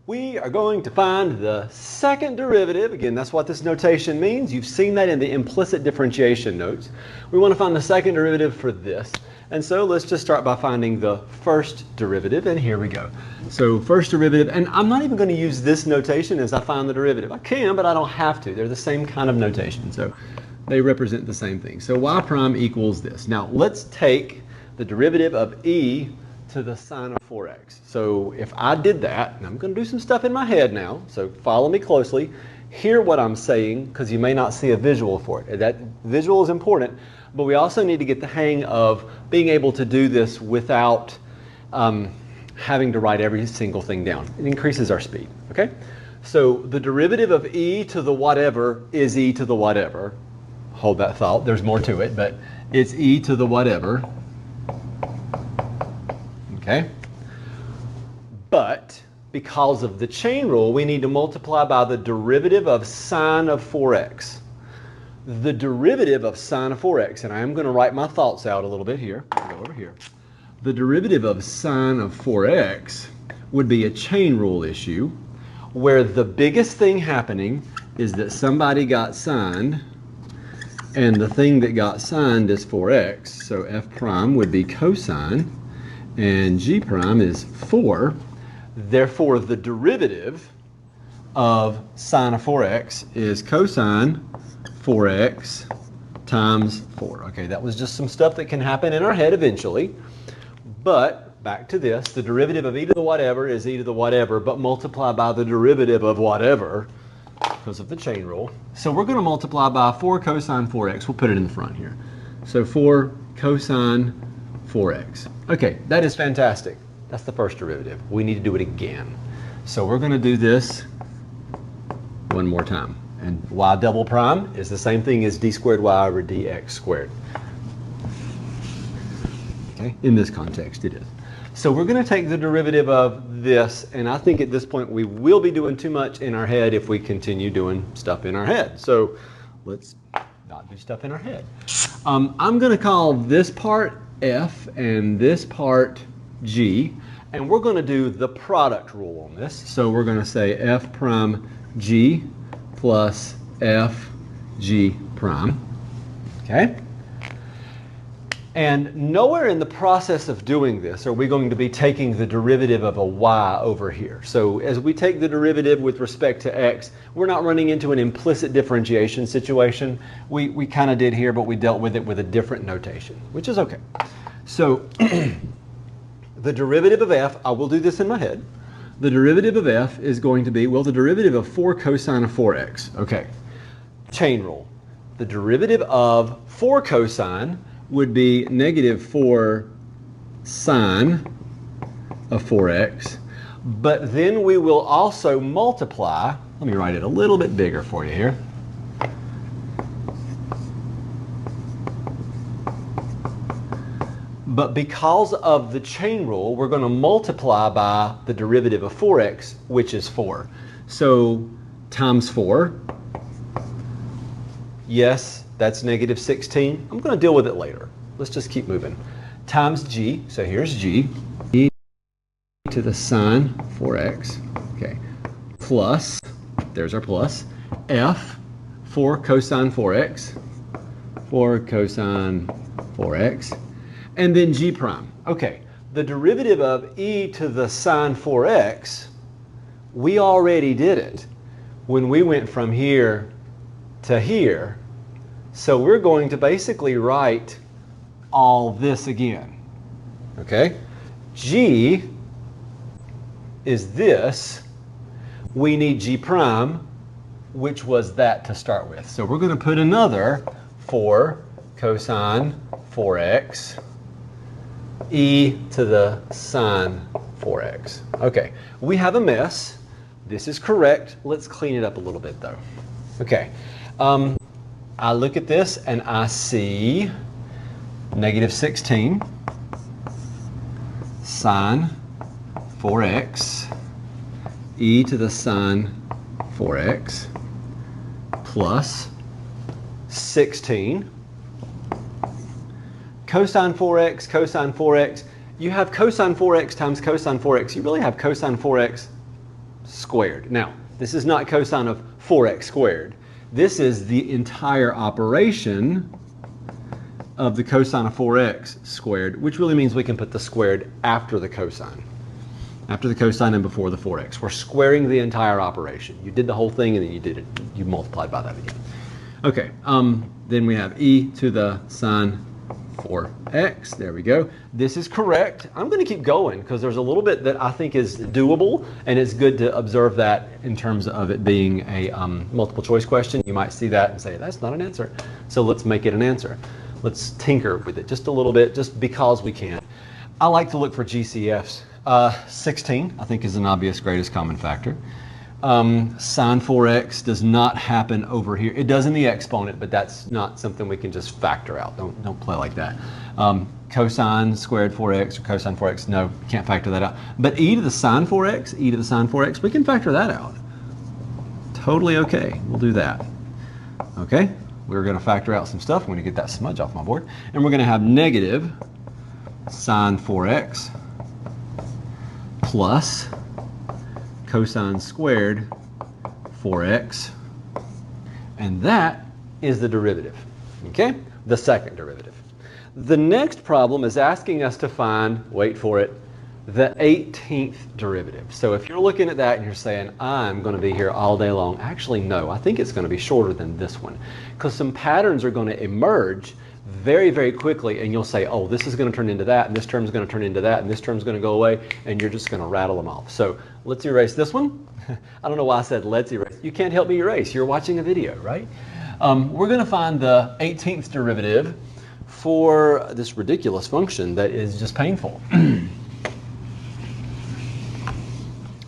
We are going to find the second derivative. Again, that's what this notation means. You've seen that in the implicit differentiation notes. We want to find the second derivative for this. And so let's just start by finding the first derivative, and here we go. So first derivative, and I'm not even going to use this notation as I find the derivative. I can, but I don't have to. They're the same kind of notation, so they represent the same thing. So y prime equals this. Now let's take the derivative of e to the sine of 4x. So if I did that, and I'm going to do some stuff in my head now, so follow me closely, hear what I'm saying, because you may not see a visual for it. That visual is important, but we also need to get the hang of being able to do this without having to write every single thing down. It increases our speed, okay? So the derivative of e to the whatever is e to the whatever. Hold that thought, there's more to it, but it's e to the whatever. Okay? But because of the chain rule, we need to multiply by the derivative of sine of 4x. The derivative of sine of 4x, and I am going to write my thoughts out a little bit here. I'll go over here. The derivative of sine of 4x would be a chain rule issue where the biggest thing happening is that somebody got signed, and the thing that got signed is 4x. So f prime would be cosine, and g prime is 4. Therefore, the derivative of sine of 4x is cosine 4x times 4. Okay, that was just some stuff that can happen in our head eventually. But back to this, the derivative of e to the whatever is e to the whatever, but multiply by the derivative of whatever because of the chain rule. So we're going to multiply by 4 cosine 4x. We'll put it in the front here. So 4 cosine 4x. Okay, that is fantastic. That's the first derivative. We need to do it again. So we're going to do this one more time. And y double prime is the same thing as d squared y over dx squared. Okay, in this context it is. So we're going to take the derivative of this, and I think at this point we will be doing too much in our head if we continue doing stuff in our head. So let's not do stuff in our head. I'm going to call this part f and this part g, and we're going to do the product rule on this. So we're going to say f prime g plus f g prime. Okay? And nowhere in the process of doing this are we going to be taking the derivative of a y over here. So as we take the derivative with respect to x, we're not running into an implicit differentiation situation. We kind of did here, but we dealt with it with a different notation, which is okay. So the derivative of f, I will do this in my head. The derivative of f is going to be, well, the derivative of 4 cosine of 4x. Okay, chain rule. The derivative of 4 cosine would be negative 4 sine of 4x, but then we will also multiply. Let me write it a little bit bigger for you here. But because of the chain rule, we're going to multiply by the derivative of 4x, which is 4. So times 4. Yes, that's negative 16. I'm going to deal with it later. Let's just keep moving. Times g, so here's g, e to the sine 4x, okay, plus, there's our plus, f, 4 cosine 4x, 4 cosine 4x, and then g prime. Okay, the derivative of e to the sine 4x, we already did it when we went from here to here. So we're going to basically write all this again. Okay? G is this. We need g prime, which was that to start with. So we're going to put another 4 cosine 4x e to the sine 4x. Okay, we have a mess. This is correct. Let's clean it up a little bit though. Okay, I look at this and I see negative 16 sine 4x e to the sine 4x plus 16 cosine 4x, cosine 4x. You have cosine 4x times cosine 4x. You really have cosine 4x squared. Now, this is not cosine of 4x squared. This is the entire operation of the cosine of 4x squared, which really means we can put the squared after the cosine. After the cosine and before the 4x. We're squaring the entire operation. You did the whole thing and then you multiplied by that again. Okay, then we have e to the sine 4x. There we go. This is correct. I'm going to keep going because there's a little bit that I think is doable, and it's good to observe that in terms of it being a multiple choice question. You might see that and say, that's not an answer. So let's make it an answer. Let's tinker with it just a little bit, just because we can. I like to look for GCFs. 16, I think, is an obvious greatest common factor. Sine 4x does not happen over here. It does in the exponent, but that's not something we can just factor out. Don't play like that. Cosine squared 4x or cosine 4x, no, can't factor that out. But e to the sine 4x, we can factor that out. Totally okay. We'll do that. Okay, we're going to factor out some stuff. I'm going to get that smudge off my board. And we're going to have negative sine 4x plus cosine squared 4x, and that is the derivative, okay? The second derivative. The next problem is asking us to find, wait for it, the 18th derivative. So if you're looking at that and you're saying, I'm going to be here all day long, actually no, I think it's going to be shorter than this one, because some patterns are going to emerge very, very quickly, and you'll say, oh, this is going to turn into that, and this term is going to turn into that, and this term is going to go away, and you're just going to rattle them off. So let's erase this one. I don't know why I said let's erase. You can't help me erase. You're watching a video, right? We're going to find the 18th derivative for this ridiculous function that is just painful.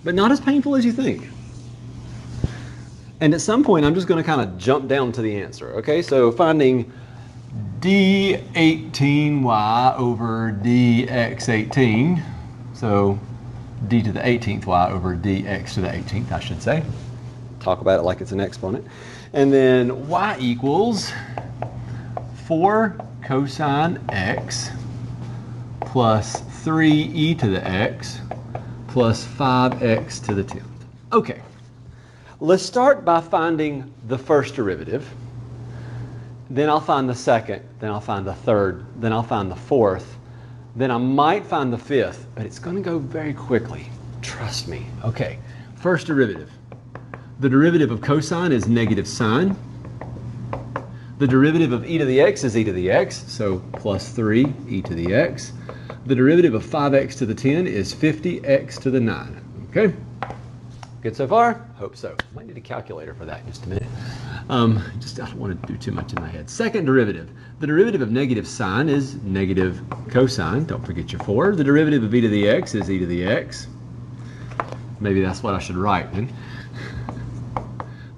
But not as painful as you think. And at some point, I'm just going to kind of jump down to the answer, okay? So finding d18y over dx18, so d to the 18th y over dx to the 18th, I should say. Talk about it like it's an exponent. And then y equals 4 cosine x plus 3e to the x plus 5x to the 10th. Okay, let's start by finding the first derivative. Then I'll find the second, then I'll find the third, then I'll find the fourth, then I might find the fifth, but it's going to go very quickly. Trust me. Okay, first derivative. The derivative of cosine is negative sine. The derivative of e to the x is e to the x, so plus 3 e to the x. The derivative of 5x to the 10 is 50x to the 9. Okay? Good so far? Hope so. Might need a calculator for that in just a minute. I don't want to do too much in my head. Second derivative. The derivative of negative sine is negative cosine. Don't forget your 4. The derivative of e to the x is e to the x. Maybe that's what I should write then.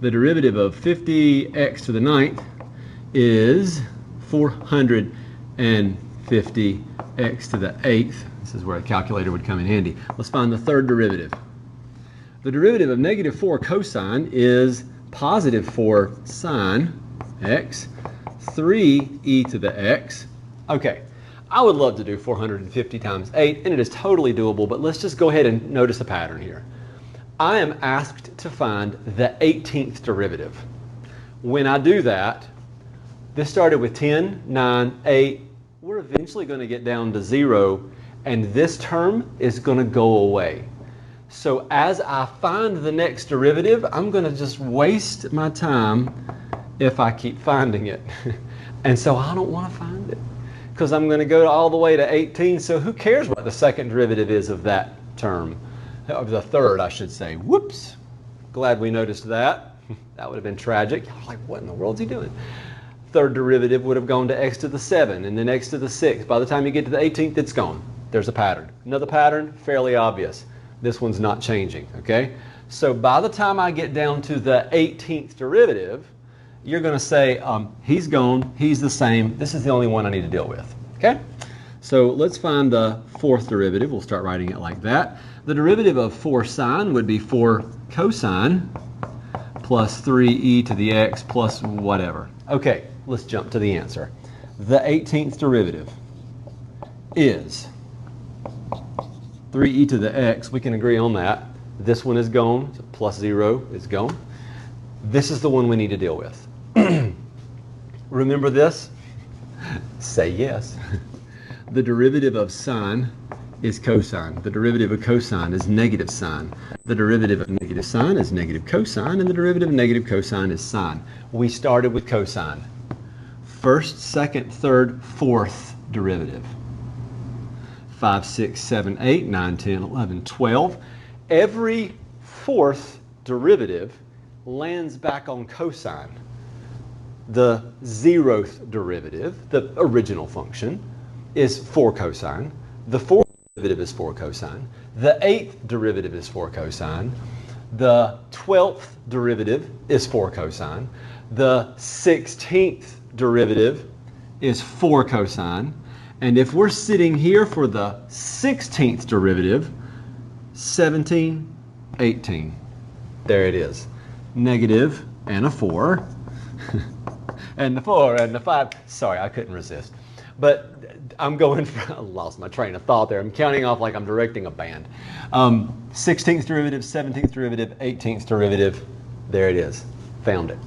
The derivative of 50x to the 9th is 450x to the 8th. This is where a calculator would come in handy. Let's find the third derivative. The derivative of negative 4 cosine is positive 4 sine x, 3e to the x. Okay, I would love to do 450 times 8, and it is totally doable, but let's just go ahead and notice a pattern here. I am asked to find the 18th derivative. When I do that, this started with 10, 9, 8. We're eventually going to get down to 0, and this term is going to go away. So as I find the next derivative, I'm going to just waste my time if I keep finding it. And so I don't want to find it because I'm going to go all the way to 18. So who cares what the second derivative is of that term? Of the third, I should say. Whoops. Glad we noticed that. That would have been tragic. I was like, what in the world is he doing? Third derivative would have gone to x to the 7 and then x to the 6. By the time you get to the 18th, it's gone. There's a pattern. Another pattern, fairly obvious. This one's not changing, okay? So by the time I get down to the 18th derivative, you're going to say, he's gone, he's the same, this is the only one I need to deal with, okay? So let's find the fourth derivative. We'll start writing it like that. The derivative of 4 sine would be 4 cosine plus 3e to the x plus whatever. Okay, let's jump to the answer. The 18th derivative is 3e to the x, we can agree on that, This one is gone. So plus 0 is gone. This is the one we need to deal with. Remember this? Say yes. The derivative of sine is cosine. The derivative of cosine is negative sine. The derivative of negative sine is negative cosine, and the derivative of negative cosine is sine. We started with cosine. First, second, third, fourth derivative. 5, 6, 7, 8, 9, 10, 11, 12. Every fourth derivative lands back on cosine. The 0th derivative, the original function, is 4 cosine. The 4th derivative is 4 cosine. The 8th derivative is 4 cosine. The 12th derivative is 4 cosine. The 16th derivative is 4 cosine. And if we're sitting here for the 16th derivative, 17, 18. There it is. Negative and a 4. And the 4 and the 5. Sorry, I couldn't resist. But I'm going for, I lost my train of thought there. I'm counting off like I'm directing a band. 16th derivative, 17th derivative, 18th derivative. There it is. Found it.